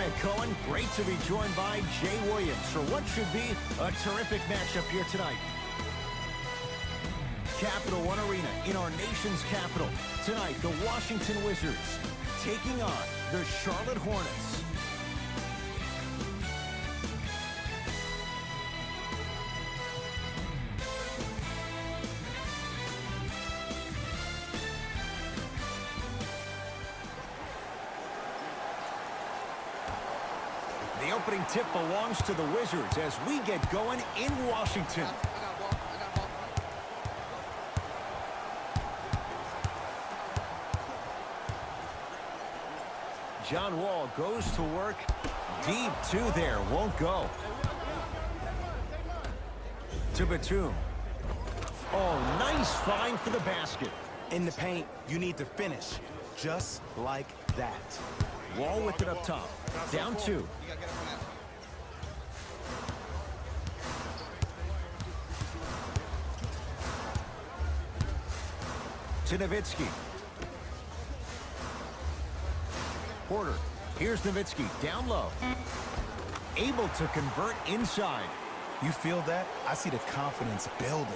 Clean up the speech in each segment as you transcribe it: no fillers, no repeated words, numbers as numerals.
get going, great to be joined by Jay Williams for what should be a terrific matchup here tonight. Capital One Arena in our nation's capital. Tonight, the Washington Wizards taking on the Charlotte Hornets. The opening tip belongs to the Wizards as we get going in Washington. John Wall goes to work. Deep two there, won't go. To Batum. Oh, nice find for the basket. In the paint, you need to finish, just like that. Wall with it up top. Down two. To Nowitzki. Porter. Here's Nowitzki. Down low. Able to convert inside. You feel that? I see the confidence building.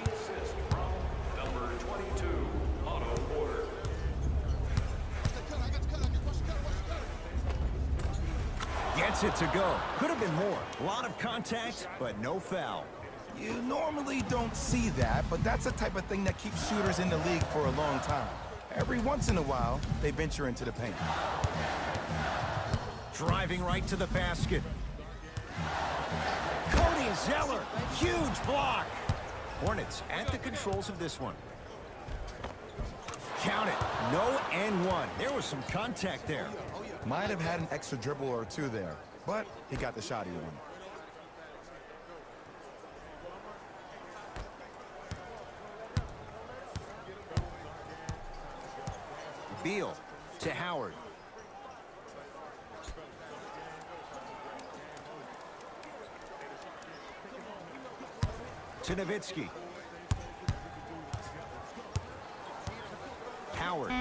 The assist from number 22, Otto Porter. Gets it to go. Could have been more. A lot of contact, but no foul. You normally don't see that, but that's the type of thing that keeps shooters in the league for a long time. Every once in a while, they venture into the paint. Driving right to the basket. Cody Zeller, huge block. Hornets at the controls of this one. Count it, no and one. There was some contact there. Might have had an extra dribble or two there, but he got the shot he wanted. Beal to Howard. To Nowitzki. Howard.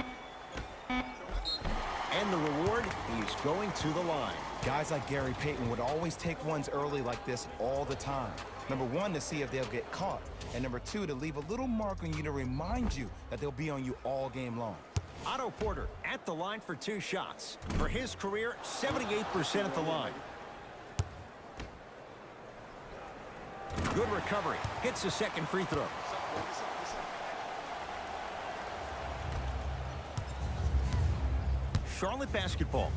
And the reward, he's going to the line. Guys like Gary Payton would always take ones early like this all the time. Number one, to see if they'll get caught. And number two, to leave a little mark on you to remind you that they'll be on you all game long. Otto Porter at the line for 2 shots. For his career, 78% at the line. Good recovery. Hits the second free throw. Charlotte basketball.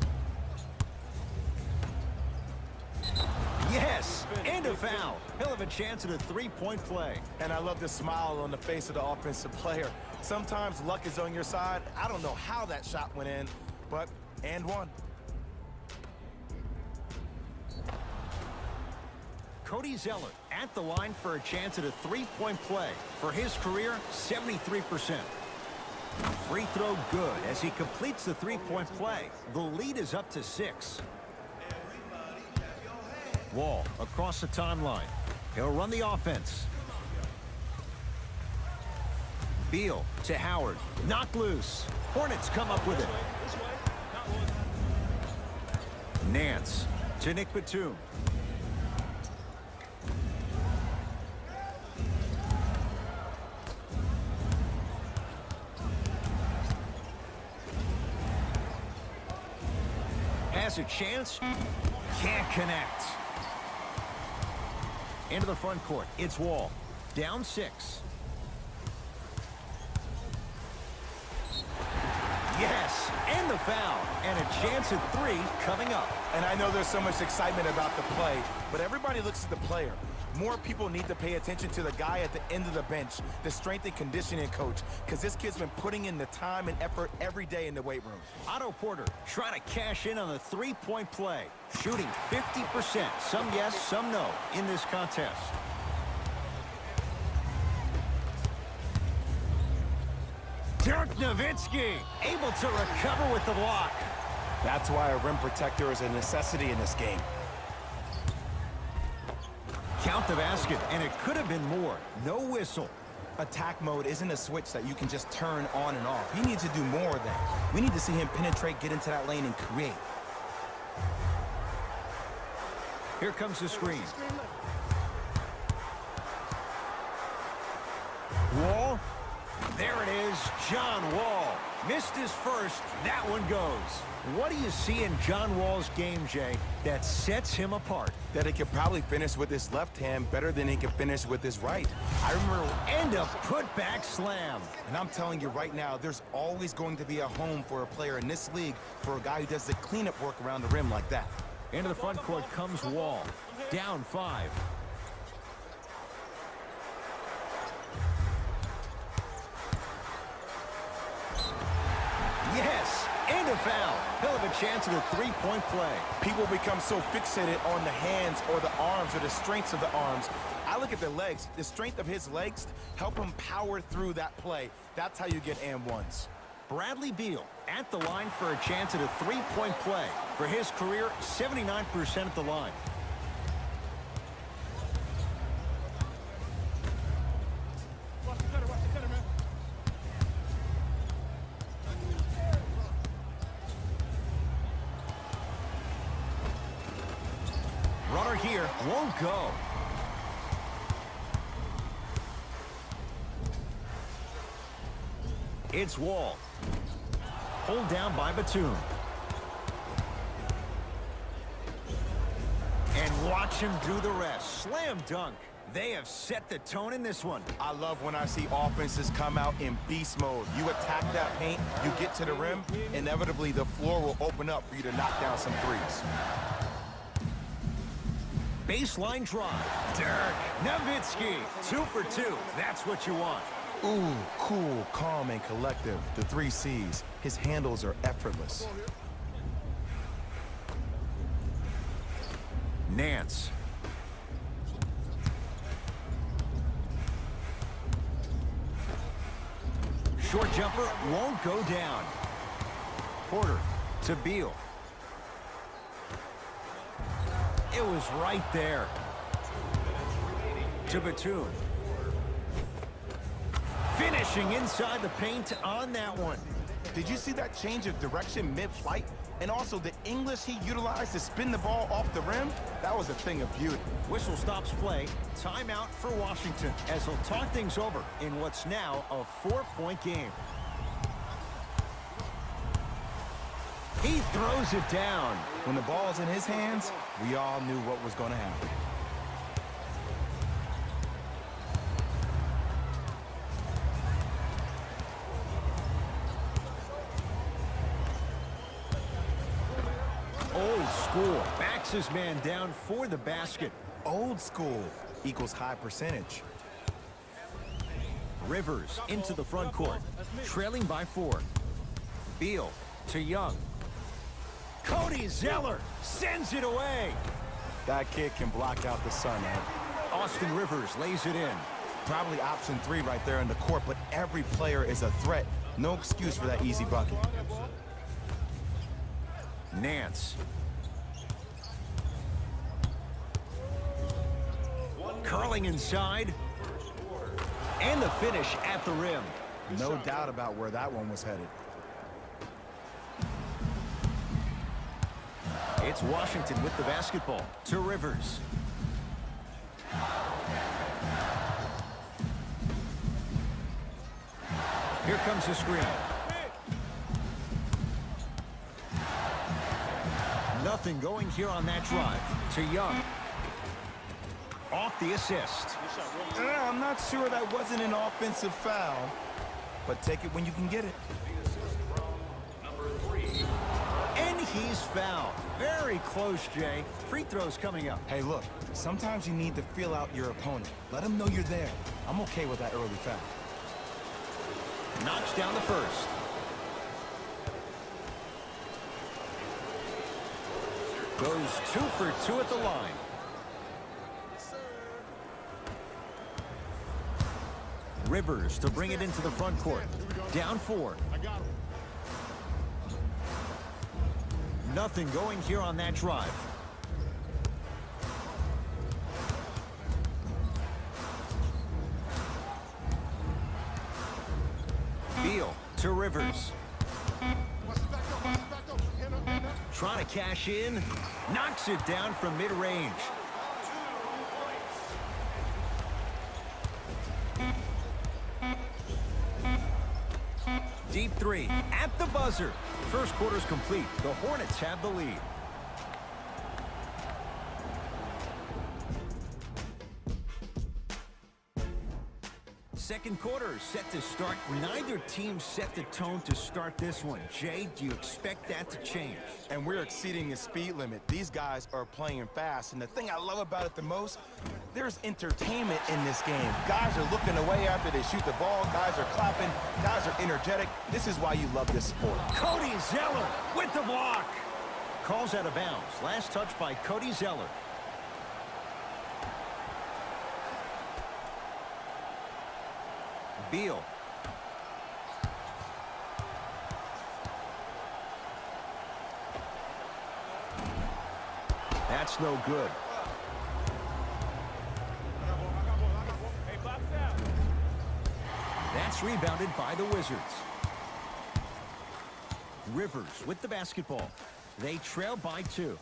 Yes, and a foul. He'll have a chance at a three-point play. And I love the smile on the face of the offensive player. Sometimes luck is on your side. I don't know how that shot went in, but and one. Cody Zeller at the line for a chance at a three-point play. For his career, 73%. Free throw good as he completes the three-point play. The lead is up to 6. Wall across the timeline. He'll run the offense. Beal to Howard. Knocked loose. Hornets come up with it. Nance to Nick Batum. Has a chance. Can't connect. Into the front court. It's Wall. Down 6. Yes, and the foul. And a chance at 3 coming up. And I know there's so much excitement about the play, but everybody looks at the player. More people need to pay attention to the guy at the end of the bench, the strength and conditioning coach, because this kid's been putting in the time and effort every day in the weight room. Otto Porter trying to cash in on the three-point play. Shooting 50%. Some yes, some no in this contest. Dirk Nowitzki able to recover with the block. That's why a rim protector is a necessity in this game. Count the basket, and it could have been more. No whistle. Attack mode isn't a switch that you can just turn on and off. He needs to do more of that. We need to see him penetrate, get into that lane, and create. Here comes the screen. Wall. There it is, John Wall. Missed his first. That one goes. What do you see in John Wall's game, Jay, that sets him apart? That he could probably finish with his left hand better than he could finish with his right. I remember... And a putback slam. And I'm telling you right now, there's always going to be a home for a player in this league for a guy who does the cleanup work around the rim like that. Into the front court comes Wall. Down 5. Yes, and a foul. He'll have a chance at a three-point play. People become so fixated on the hands or the arms or the strengths of the arms. I look at the legs. The strength of his legs help him power through that play. That's how you get and ones. Bradley Beal at the line for a chance at a three-point play. For his career, 79% at the line. Runner here won't go. It's Wall. Pulled down by Batum. And watch him do the rest. Slam dunk. They have set the tone in this one. I love when I see offenses come out in beast mode. You attack that paint, you get to the rim, inevitably the floor will open up for you to knock down some threes. Baseline drive. Dirk Nowitzki. 2 for 2. That's what you want. Ooh, cool, calm, and collective. The 3 C's. His handles are effortless. Nance. Short jumper won't go down. Porter to Beal. It was right there. To Batum. Finishing inside the paint on that one. Did you see that change of direction mid-flight? And also the English he utilized to spin the ball off the rim? That was a thing of beauty. Whistle stops play. Timeout for Washington as they'll talk things over in what's now a 4-point game. He throws it down. When the ball's in his hands, we all knew what was going to happen. Old school. Backs his man down for the basket. Old school equals high percentage. Rivers into the front court. Trailing by 4. Beal to Young. Cody Zeller sends it away. That kid can block out the sun, Ed. Austin Rivers lays it in. Probably option 3 right there in the court, but every player is a threat. No excuse for that easy bucket. Nance. Curling inside. And the finish at the rim. No doubt about where that one was headed. It's Washington with the basketball to Rivers. Here comes the screen. Nothing going here on that drive. To Young. Off the assist. I'm not sure that wasn't an offensive foul, but take it when you can get it. And he's fouled. Very close, Jay. Free throws coming up. Hey, look, sometimes you need to feel out your opponent. Let him know you're there. I'm okay with that early foul. Knocks down the first. Goes 2 for 2 at the line. Rivers to bring it into the front court. Down 4. Nothing going here on that drive. Beal to Rivers. trying to cash in. Knocks it down from mid-range. Deep three at the buzzer. First quarter's complete. The Hornets have the lead. Second quarter set to start. Neither team set the tone to start this one. Jay, do you expect that to change? And we're exceeding the speed limit. These guys are playing fast, and the thing I love about it the most, there's entertainment in this game. Guys are looking away after they shoot the ball. Guys are clapping. Guys are energetic. This is why you love this sport. Cody Zeller with the block. Calls out of bounds. Last touch by Cody Zeller. Beal. That's no good. That's rebounded by the Wizards. Rivers with the basketball. They trail by 2.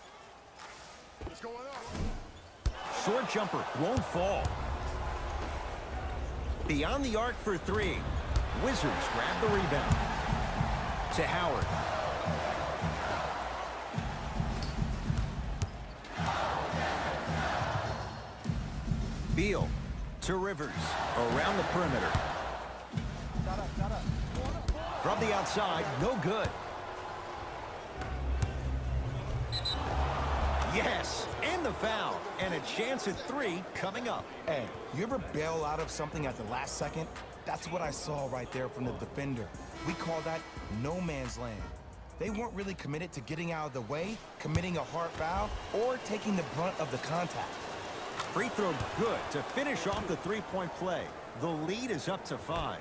Short jumper won't fall. Beyond the arc for 3. Wizards grab the rebound. To Howard. Beal to Rivers. Around the perimeter. From the outside, no good. Yes, and the foul. And a chance at 3 coming up. Hey, you ever bail out of something at the last second? That's what I saw right there from the defender. We call that no man's land. They weren't really committed to getting out of the way, committing a hard foul, or taking the brunt of the contact. Free throw good to finish off the three-point play. The lead is up to 5.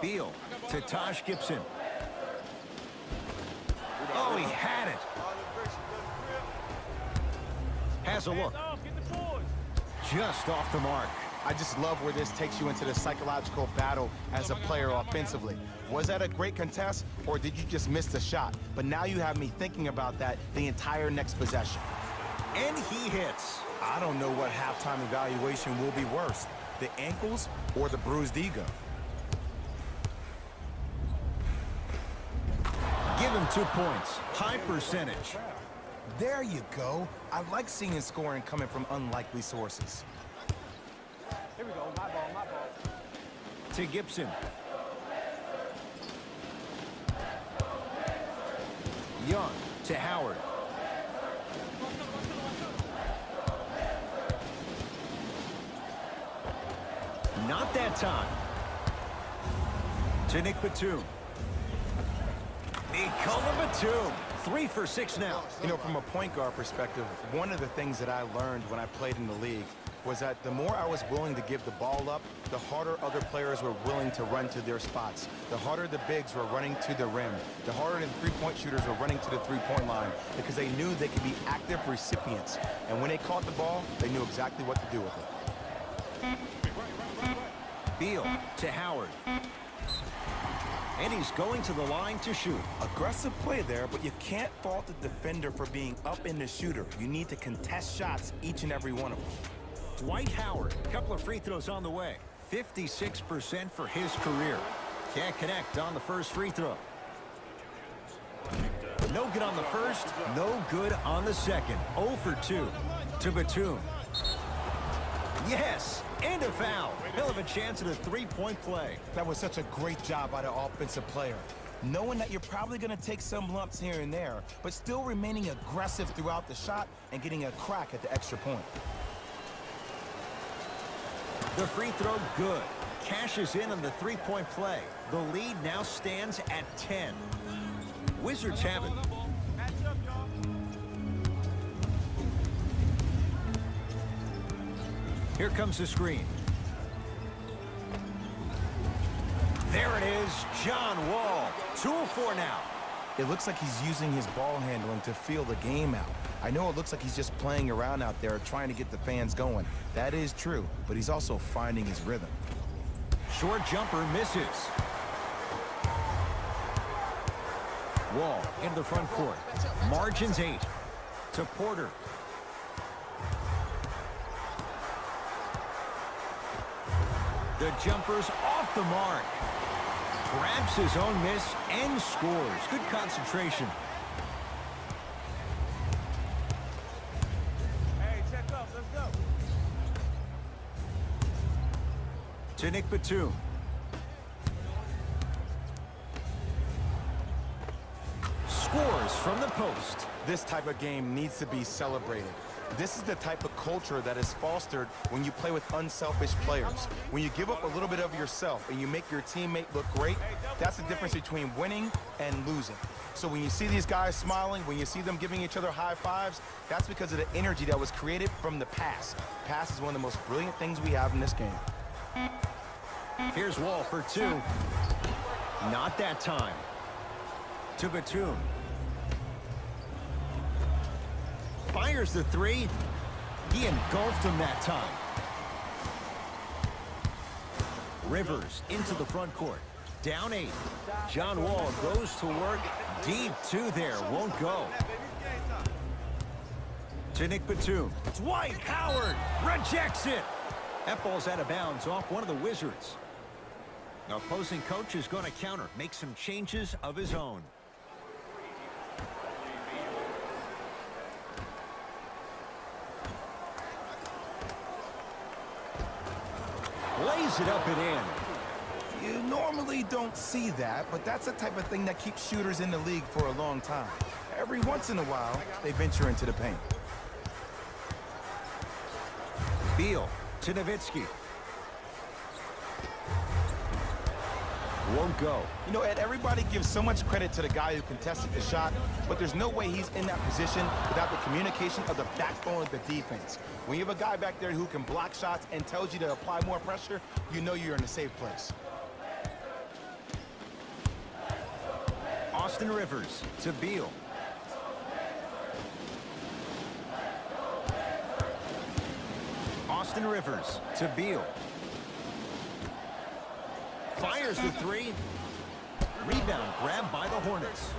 Beal to Taj Gibson. Oh, he had it. Has a look. Just off the mark. I just love where this takes you into the psychological battle as a player offensively. Was that a great contest, or did you just miss the shot? But now you have me thinking about that the entire next possession. And he hits. I don't know what halftime evaluation will be worse, the ankles or the bruised ego. Give him 2 points. High percentage. There you go. I like seeing scoring coming from unlikely sources. Here we go. My ball. To Gibson. Young to Howard. Not that time. To Nick Batum. Nikola Batum. 3 for 6 now. You know, from a point guard perspective, one of the things that I learned when I played in the league was that the more I was willing to give the ball up, the harder other players were willing to run to their spots. The harder the bigs were running to the rim. The harder the three-point shooters were running to the three-point line because they knew they could be active recipients. And when they caught the ball, they knew exactly what to do with it. Beal to Howard. And he's going to the line to shoot. Aggressive play there, but you can't fault the defender for being up in the shooter. You need to contest shots, each and every one of them. Dwight Howard, a couple of free throws on the way. 56% for his career. Can't connect on the first free throw. No good on the first, no good on the second. 0 for 2 to Batum. Yes, and a foul. He'll have a chance at a three-point play. That was such a great job by the offensive player. Knowing that you're probably going to take some lumps here and there, but still remaining aggressive throughout the shot and getting a crack at the extra point. The free throw good. Cashes in on the three-point play. The lead now stands at 10. Wizards have it. Here comes the screen. There it is, John Wall. 2 of 4 now. It looks like he's using his ball handling to feel the game out. I know it looks like he's just playing around out there trying to get the fans going. That is true, but he's also finding his rhythm. Short jumper misses. Wall into the front court. Margins 8. To Porter. The jumper's off the mark. Grabs his own miss and scores. Good concentration. Hey, check up. Let's go. To Nick Batum. Scores from the post. This type of game needs to be celebrated. This is the type of culture that is fostered when you play with unselfish players. When you give up a little bit of yourself and you make your teammate look great, that's the difference between winning and losing. So when you see these guys smiling, when you see them giving each other high fives, that's because of the energy that was created from the pass. Pass is one of the most brilliant things we have in this game. Here's Wall for 2. Not that time. To Batum. Fires the 3. He engulfed him that time. Rivers into the front court. Down 8. John Wall goes to work. Deep 2 there. Won't go. To Nick Batum. Dwight Howard rejects it. That ball's out of bounds off one of the Wizards. The opposing coach is going to counter. Make some changes of his own. Lays it up and in. You normally don't see that, but that's the type of thing that keeps shooters in the league for a long time. Every once in a while, they venture into the paint. Beal to Nowitzki. Won't go. You know, Ed, everybody gives so much credit to the guy who contested the shot, but there's no way he's in that position without the communication of the backbone of the defense. When you have a guy back there who can block shots and tells you to apply more pressure, you know you're in a safe place. Austin Rivers to Beal. Austin Rivers to Beal. Fires the 3. Rebound grabbed by the Hornets.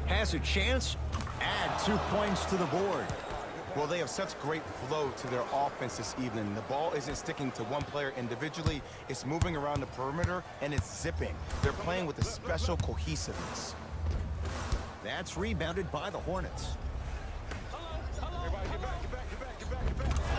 Has a chance. Add 2 points to the board. Well, they have such great flow to their offense this evening. The ball isn't sticking to one player individually. It's moving around the perimeter, and it's zipping. They're playing with a special cohesiveness. That's rebounded by the Hornets.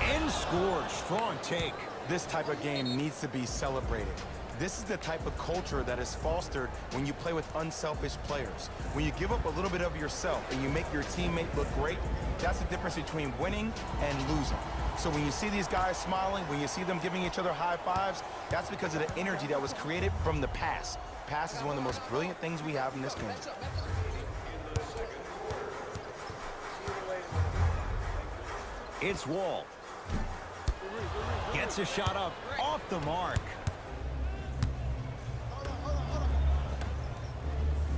And scored. Strong take. This type of game needs to be celebrated. This is the type of culture that is fostered when you play with unselfish players. When you give up a little bit of yourself and you make your teammate look great, that's the difference between winning and losing. So when you see these guys smiling, when you see them giving each other high fives, that's because of the energy that was created from the pass. Pass is one of the most brilliant things we have in this game. It's Wall. Gets a shot up off the mark.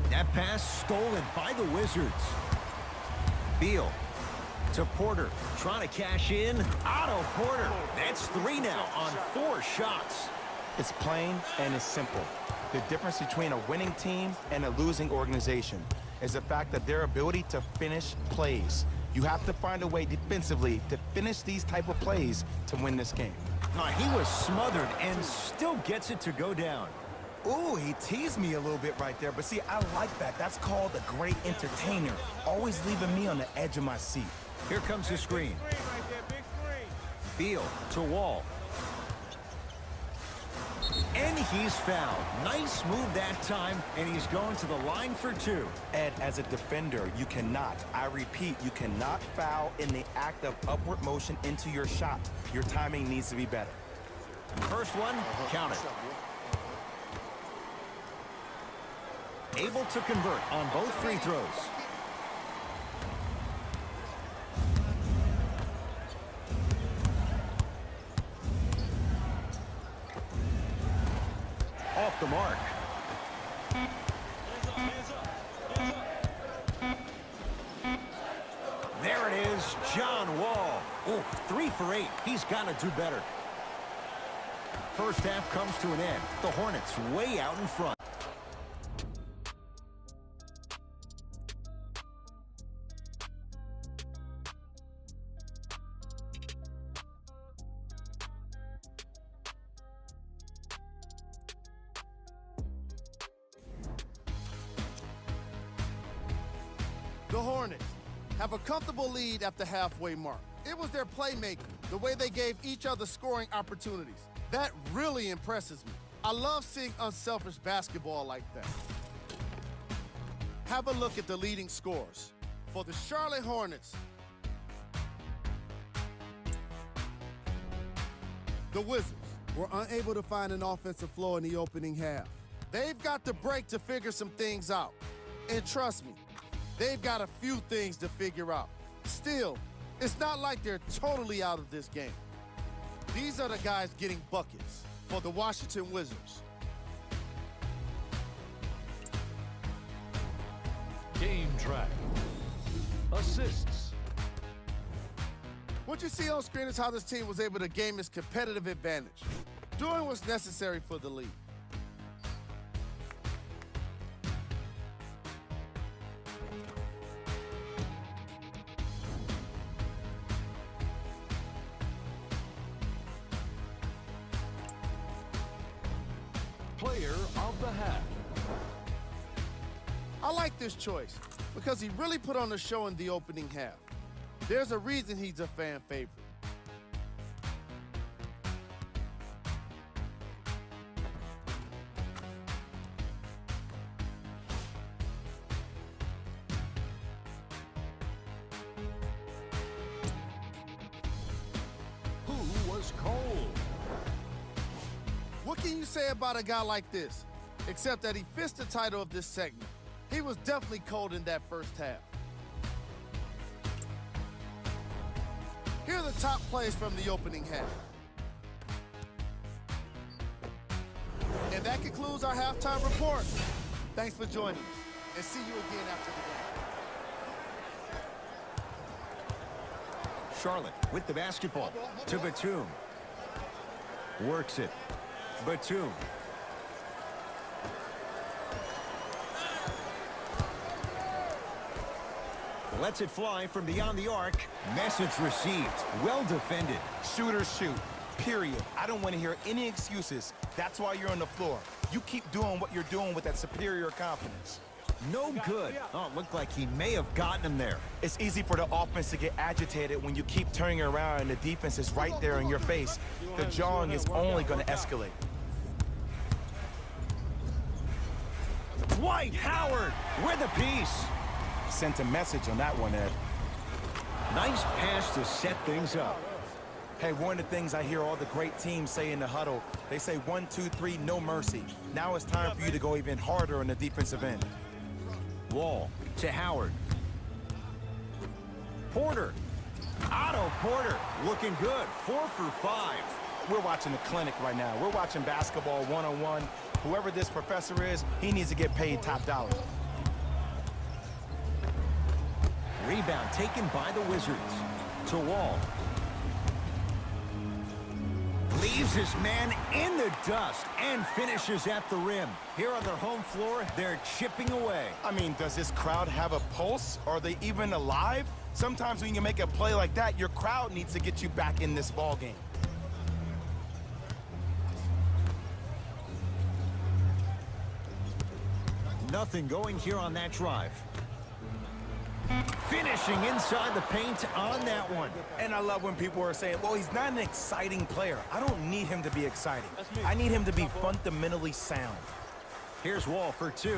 That pass stolen by the Wizards. Beal to Porter. Trying to cash in. Otto Porter. That's 3 now on 4 shots. It's plain and it's simple. The difference between a winning team and a losing organization is the fact that their ability to finish plays. You have to find a way defensively to finish these type of plays to win this game. He was smothered and still gets it to go down. Ooh, he teased me a little bit right there, but see, I like that. That's called a great entertainer. Always leaving me on the edge of my seat. Here comes the screen. Beal to Wall. And he's fouled. Nice move that time, and he's going to the line for 2. Ed, as a defender, you cannot, I repeat, you cannot foul in the act of upward motion into your shot. Your timing needs to be better. First one, count it. Able to convert on both free throws. Off the mark. There it is, John Wall. Oh, 3 for 8. He's got to do better. First half comes to an end. The Hornets way out in front. The Hornets have a comfortable lead at the halfway mark. It was their playmaking, the way they gave each other scoring opportunities. That really impresses me. I love seeing unselfish basketball like that. Have a look at the leading scorers. For the Charlotte Hornets, the Wizards were unable to find an offensive flow in the opening half. They've got the break to figure some things out. And trust me, they've got a few things to figure out. Still, it's not like they're totally out of this game. These are the guys getting buckets for the Washington Wizards. Game track. Assists. What you see on screen is how this team was able to gain its competitive advantage, doing what's necessary for the lead. Player of the half. I like this choice because he really put on a show in the opening half. There's a reason he's a fan favorite. Who was cold? What can you say about a guy like this, except that he fits the title of this segment? He was definitely cold in that first half. Here are the top plays from the opening half. And that concludes our halftime report. Thanks for joining us, and see you again after the game. Charlotte with the basketball to Batum. Works it. Batum. Lets it fly from beyond the arc. Message received. Well defended. Shooters shoot, period. I don't want to hear any excuses. That's why you're on the floor. You keep doing what you're doing with that superior confidence. No good. Oh, it looked like he may have gotten him there. It's easy for the offense to get agitated when you keep turning around and the defense is right there in your face. The jawing is only going to escalate. Dwight Howard with a piece. Sent a message on that one, Ed. Nice pass to set things up. Hey, one of the things I hear all the great teams say in the huddle, they say 1, 2, 3, no mercy. Now it's time for you to go even harder on the defensive end. Wall to Howard. Porter. Otto Porter looking good. 4 for 5. We're watching the clinic right now. We're watching basketball one-on-one. Whoever this professor is, he needs to get paid top dollar. Rebound taken by the Wizards. To Wall. Leaves his man in the dust and finishes at the rim. Here on their home floor, they're chipping away. I mean, does this crowd have a pulse? Are they even alive? Sometimes when you make a play like that, your crowd needs to get you back in this ball game. Nothing going here on that drive. Finishing inside the paint on that one. And I love when people are saying, well, he's not an exciting player. I don't need him to be exciting. I need him to be fundamentally sound. Here's Wall for 2.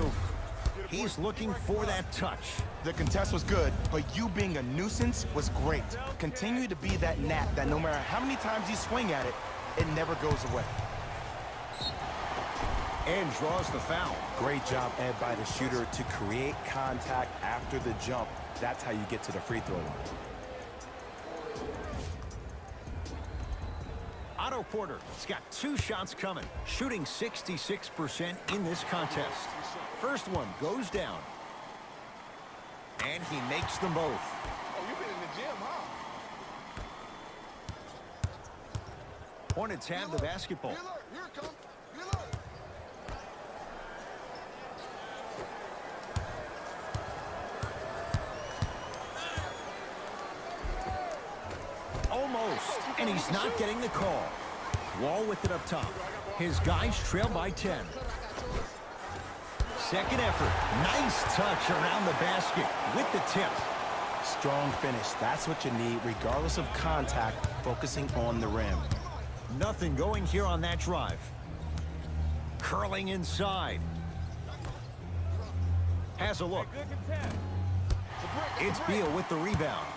He's looking for that touch. The contest was good, but you being a nuisance was great. Continue to be that gnat that no matter how many times you swing at it, it never goes away. And draws the foul. Great job, Ed, by the shooter to create contact after the jump. That's how you get to the free throw line. Otto Porter has got 2 shots coming, shooting 66% in this contest. First one goes down. And he makes them both. Oh, you've been in the gym, huh? Hornets have the basketball. Here it comes. Almost, and he's not getting the call. Wall with it up top. His guys trail by 10. Second effort. Nice touch around the basket with the tip. Strong finish. That's what you need, regardless of contact, focusing on the rim. Nothing going here on that drive. Curling inside. Has a look. It's Beal with the rebound.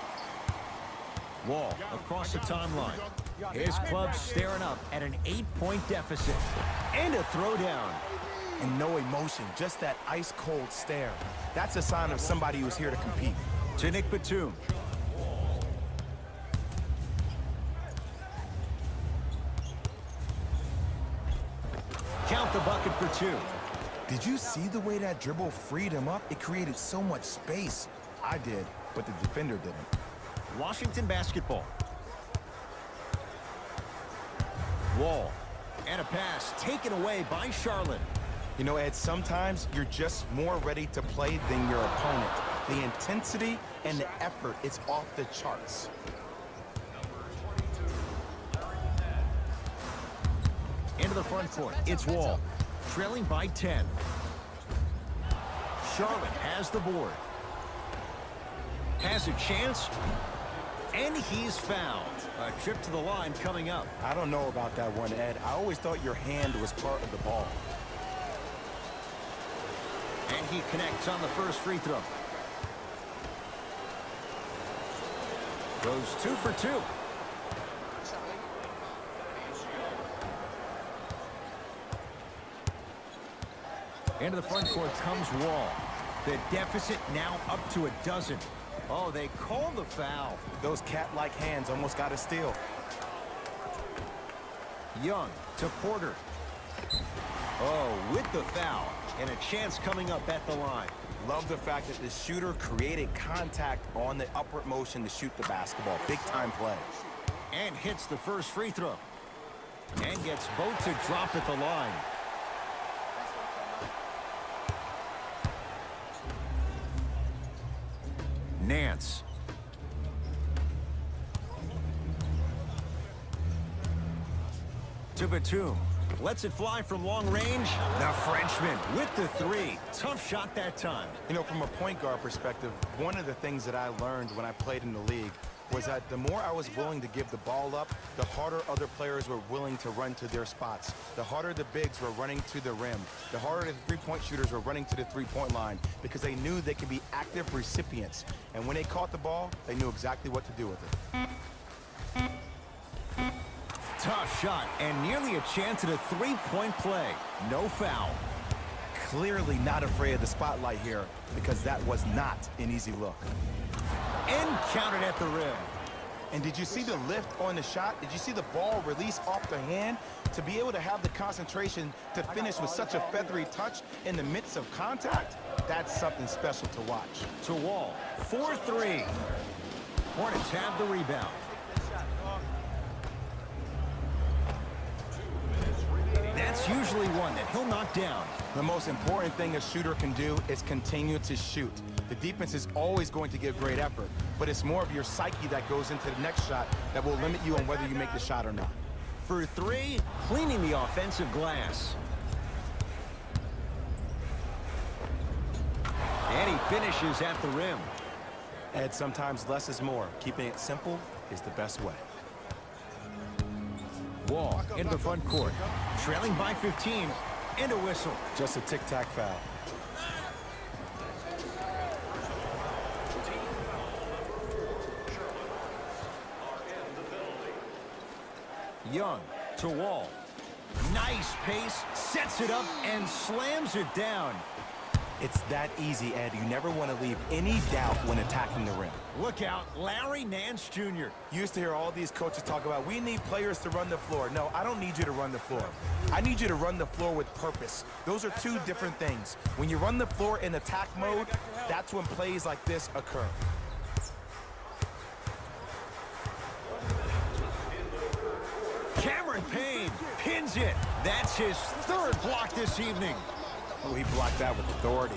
Wall across the timeline. His club staring up at an 8-point deficit. And a throwdown. And no emotion, just that ice-cold stare. That's a sign of somebody who's here to compete. To Nick Batum. Count the bucket for 2. Did you see the way that dribble freed him up? It created so much space. I did, but the defender didn't. Washington basketball. Wall. And a pass taken away by Charlotte. You know, Ed, sometimes you're just more ready to play than your opponent. The intensity and the effort, it's off the charts. Into the front court. It's Wall. Trailing by 10. Charlotte has the board. Has a chance. And he's fouled. A trip to the line coming up. I don't know about that one, Ed. I always thought your hand was part of the ball. And he connects on the first free throw. Goes 2 for 2. Into the front court comes Wall. The deficit now up to a dozen. Oh, they call the foul. Those cat-like hands almost got a steal. Young to Porter. Oh, with the foul. And a chance coming up at the line. Love the fact that the shooter created contact on the upward motion to shoot the basketball. Big-time play. And hits the first free throw. And gets both to drop at the line. Nance. To Batum. Lets it fly from long range. The Frenchman with the 3. Tough shot that time. You know, from a point guard perspective, one of the things that I learned when I played in the league was that the more I was willing to give the ball up, the harder other players were willing to run to their spots. The harder the bigs were running to the rim. The harder the three-point shooters were running to the three-point line because they knew they could be active recipients. And when they caught the ball, they knew exactly what to do with it. Tough shot and nearly a chance at a three-point play. No foul. Clearly not afraid of the spotlight here because that was not an easy look. And counted at the rim. And did you see the lift on the shot? Did you see the ball release off the hand? To be able to have the concentration to finish with such a feathery touch in the midst of contact, that's something special to watch. To Wall. 4-3. Hornets have the rebound. That's usually one that he'll knock down. The most important thing a shooter can do is continue to shoot. The defense is always going to give great effort, but it's more of your psyche that goes into the next shot that will limit you on whether you make the shot or not. For 3, cleaning the offensive glass. And he finishes at the rim. Ed, sometimes less is more. Keeping it simple is the best way. Wall into the front court. Trailing by 15. And a whistle. Just a tic-tac foul. Young to Wall. Nice pace, sets it up, and slams it down. It's that easy, Ed. You never want to leave any doubt when attacking the rim. Look out, Larry Nance Jr. You used to hear all these coaches talk about, we need players to run the floor. No, I don't need you to run the floor. I need you to run the floor with purpose. Those are two different things. When you run the floor in attack mode, that's when plays like this occur. Cameron Payne pins it. That's his 3rd block this evening. Oh, he blocked that with authority.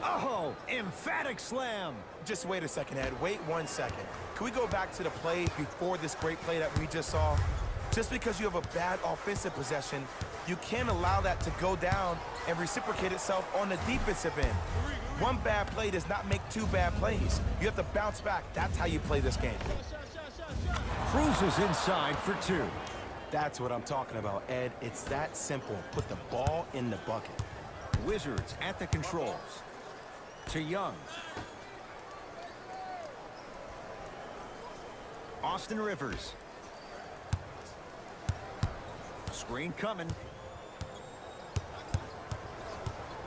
Oh, emphatic slam. Just wait a second, Ed. Wait 1 second. Can we go back to the play before this great play that we just saw? Just because you have a bad offensive possession You can't allow that to go down and reciprocate itself on the defensive end. One bad play does not make two bad plays. You have to bounce back. That's how you play this game. Cruises inside for 2. That's what I'm talking about, Ed. It's that simple. Put the ball in the bucket. Wizards at the controls. To Young. Austin Rivers. Screen coming.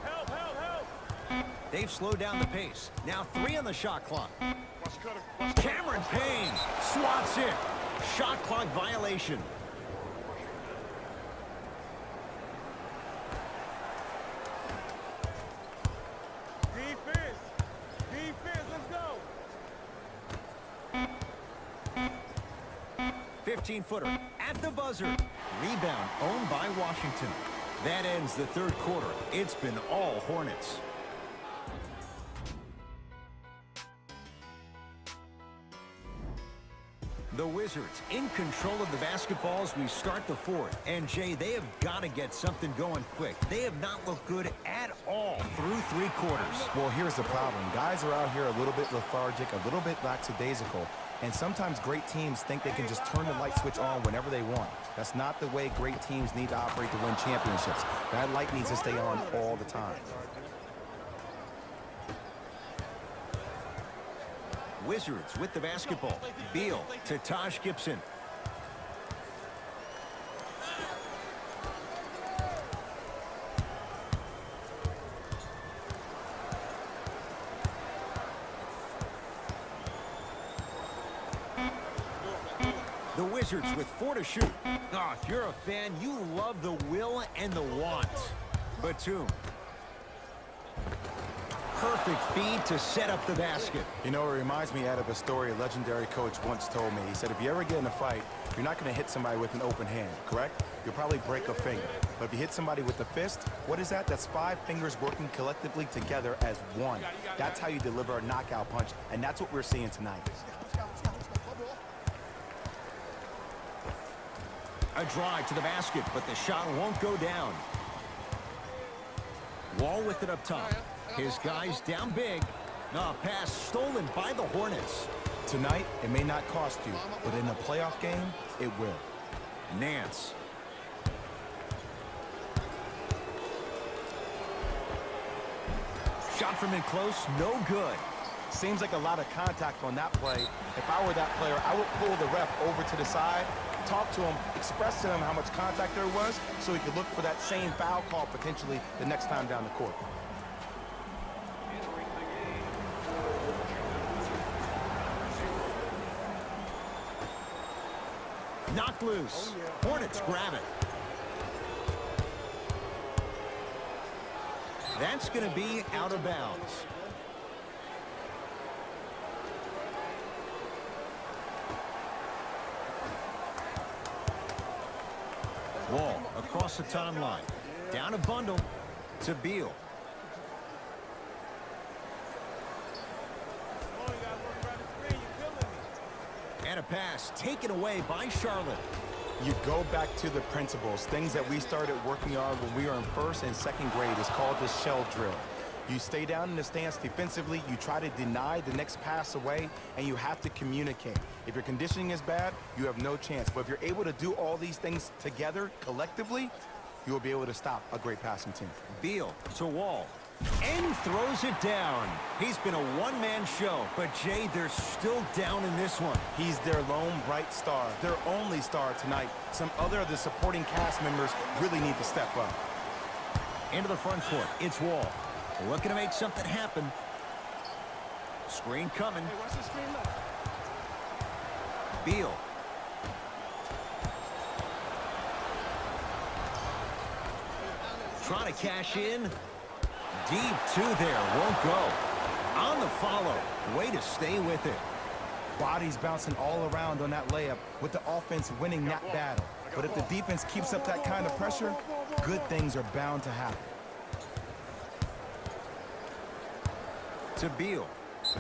Help, help, help. They've slowed down the pace. Now 3 on the shot clock. Watch cutter. Cameron Payne swats it. Shot clock violation. Defense. Defense, let's go. 15-footer at the buzzer. Rebound owned by Washington. That ends the third quarter. It's been all Hornets. The Wizards in control of the basketball as we start the fourth. And, Jay, they have got to get something going quick. They have not looked good at all through 3 quarters. Well, here's the problem. Guys are out here a little bit lethargic, a little bit lackadaisical. And sometimes great teams think they can just turn the light switch on whenever they want. That's not the way great teams need to operate to win championships. That light needs to stay on all the time. Wizards with the basketball. Beal to Taj Gibson. The Wizards with 4 to shoot. Oh, if you're a fan, you love the will and the want. Batum. Perfect feed to set up the basket. You know, it reminds me out of a story a legendary coach once told me. He said, if you ever get in a fight, you're not going to hit somebody with an open hand, correct? You'll probably break a finger. But if you hit somebody with the fist, what is that? That's 5 fingers working collectively together as one. That's how you deliver a knockout punch, and that's what we're seeing tonight. A drive to the basket, but the shot won't go down. Wall with it up top. His guys down big. Pass stolen by the Hornets. Tonight, it may not cost you, but in a playoff game, it will. Nance. Shot from in close, no good. Seems like a lot of contact on that play. If I were that player, I would pull the ref over to the side, talk to him, express to him how much contact there was so he could look for that same foul call potentially the next time down the court. Knocked loose. Hornets grab it. That's going to be out of bounds. Wall across the timeline. Down a bundle to Beal. And a pass taken away by Charlotte. You go back to the principles, things that we started working on when we were in 1st and 2nd grade. It's called the shell drill. You stay down in the stance defensively, you try to deny the next pass away, and you have to communicate. If your conditioning is bad, you have no chance. But if you're able to do all these things together, collectively, you will be able to stop a great passing team. Beal to Wall. And throws it down. He's been a one-man show, but Jay, they're still down in this one. He's their lone bright star, their only star tonight. Some other of the supporting cast members really need to step up. Into the front court, it's Wall. Looking to make something happen. Screen coming. Hey, watch the screen left. Beal. Trying to cash in. Deep 2 there, won't go. On the follow, way to stay with it. Bodies bouncing all around on that layup with the offense winning that battle. But if the defense keeps up that kind of pressure, good things are bound to happen. To Beal.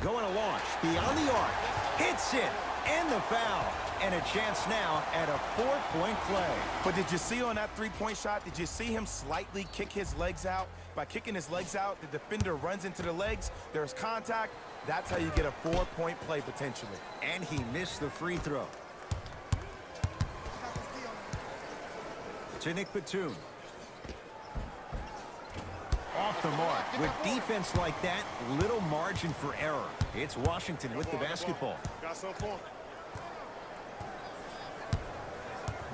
Going to launch beyond the arc. Hits it. And the foul. and a chance now at a 4-point play. But did you see on that three-point shot, did you see him slightly kick his legs out? By kicking his legs out, the defender runs into the legs. There's contact. That's how you get a 4-point play potentially. And he missed the free throw. To Nick Batum. Off the mark. With defense like that, little margin for error. It's Washington with the basketball. Got some for him.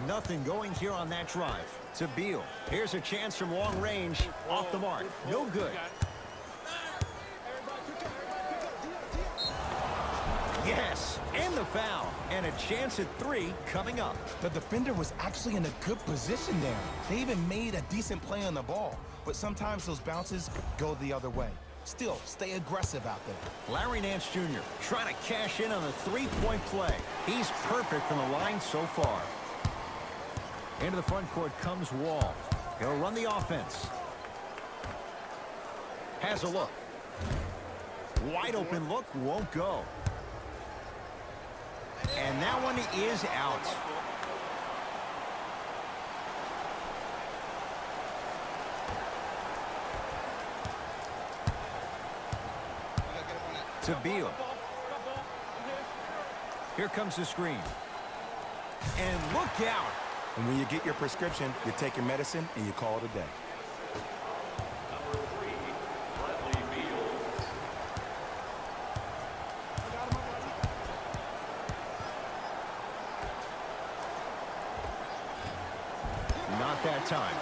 Nothing going here on that drive. To Beal. Here's a chance from long range. Off the mark. No good. Yes, and the foul. And a chance at 3 coming up. The defender was actually in a good position there. They even made a decent play on the ball. But sometimes those bounces go the other way. Still, stay aggressive out there. Larry Nance Jr. trying to cash in on the 3-point play. He's perfect from the line so far. Into the front court comes Wall. He'll run the offense. Has a look. Wide open look, won't go. And that one is out. To Beal. Here comes the screen. And look out. And when you get your prescription, you take your medicine and you call it a day. Not that time.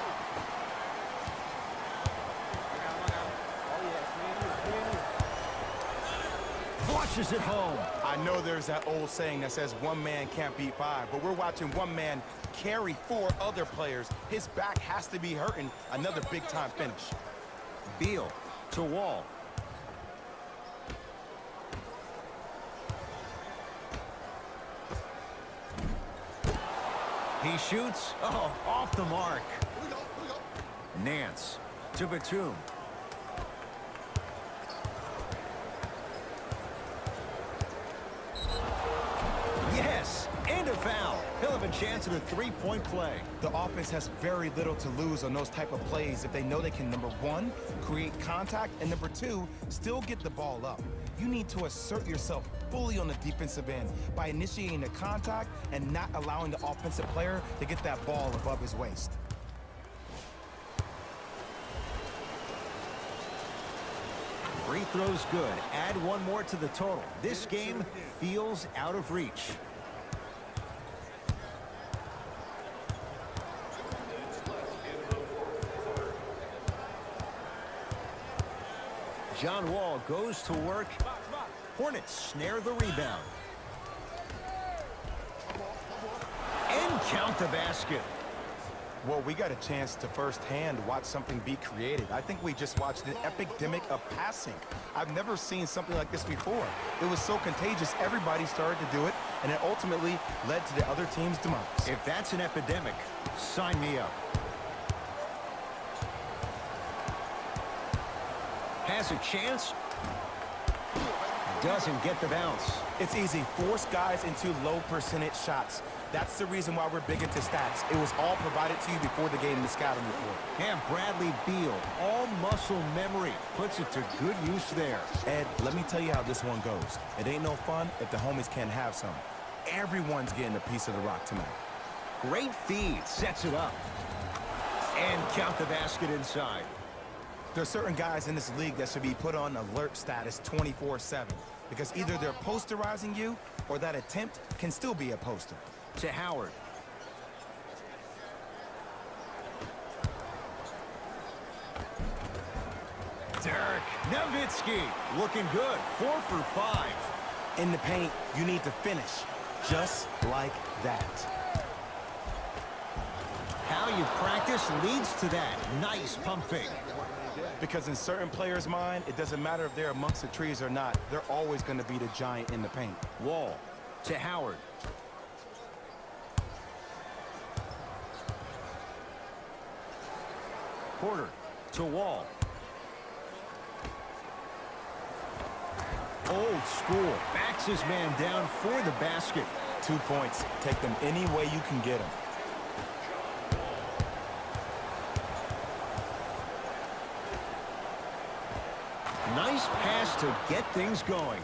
Flushes it home. I know there's that old saying that says one man can't beat 5, but we're watching one man carry 4 other players. His back has to be hurting. Another big-time finish. Beal to Wall. He shoots. Oh, off the mark. Nance to Batum. Yes, and a foul. He'll have a chance at a 3-point play. The offense has very little to lose on those type of plays if they know they can, number 1, create contact, and number 2, still get the ball up. You need to assert yourself fully on the defensive end by initiating the contact and not allowing the offensive player to get that ball above his waist. Free throws good. Add one more to the total. This game feels out of reach. John Wall goes to work. Hornets snare the rebound. And count the basket. Well, we got a chance to firsthand watch something be created. I think we just watched an epidemic of passing. I've never seen something like this before. It was so contagious, everybody started to do it, and it ultimately led to the other team's demise. If that's an epidemic, sign me up. Has a chance. Doesn't get the bounce. It's easy. Force guys into low percentage shots. That's the reason why we're big into stats. It was all provided to you before the game in the scouting report. And Bradley Beal, all muscle memory, puts it to good use there. Ed, let me tell you how this one goes. It ain't no fun if the homies can't have some. Everyone's getting a piece of the rock tonight. Great feed, sets it up. And count the basket inside. There are certain guys in this league that should be put on alert status 24/7 because either they're posterizing you or that attempt can still be a poster. To Howard. Dirk Nowitzki looking good. 4 for 5. In the paint, you need to finish just like that. How you practice leads to that. Nice pump fake. Because in certain players' mind, it doesn't matter if they're amongst the trees or not. They're always going to be the giant in the paint. Wall to Howard. Porter to Wall. Old school. Backs his man down for the basket. 2 points. Take them any way you can get them. Nice pass to get things going.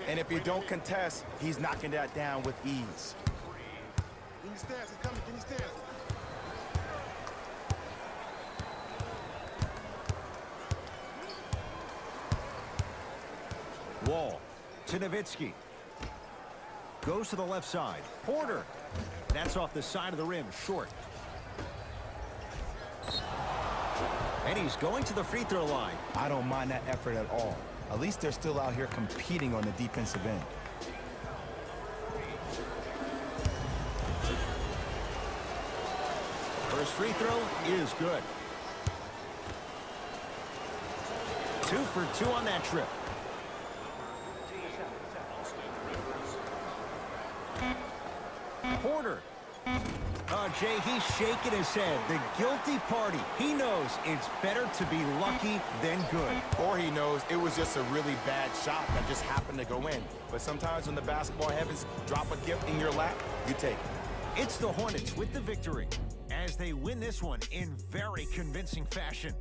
And if you don't contest, he's knocking that down with ease. Give me stance. He's coming. Give me stance. Wall to Nowitzki. Goes to the left side. Porter. That's off the side of the rim, short. And he's going to the free throw line. I don't mind that effort at all. At least they're still out here competing on the defensive end. First free throw is good. 2 for 2 on that trip. Porter. Jay, he's shaking his head. The guilty party. He knows it's better to be lucky than good. Or he knows it was just a really bad shot that just happened to go in. But sometimes when the basketball heavens drop a gift in your lap, you take it. It's the Hornets with the victory as they win this one in very convincing fashion.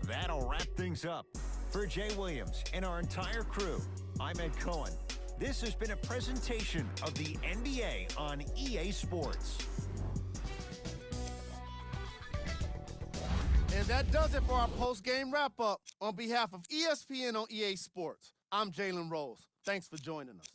That'll wrap things up. For Jay Williams and our entire crew, I'm Ed Cohen. This has been a presentation of the NBA on EA Sports. And that does it for our post-game wrap-up. On behalf of ESPN on EA Sports, I'm Jalen Rose. Thanks for joining us.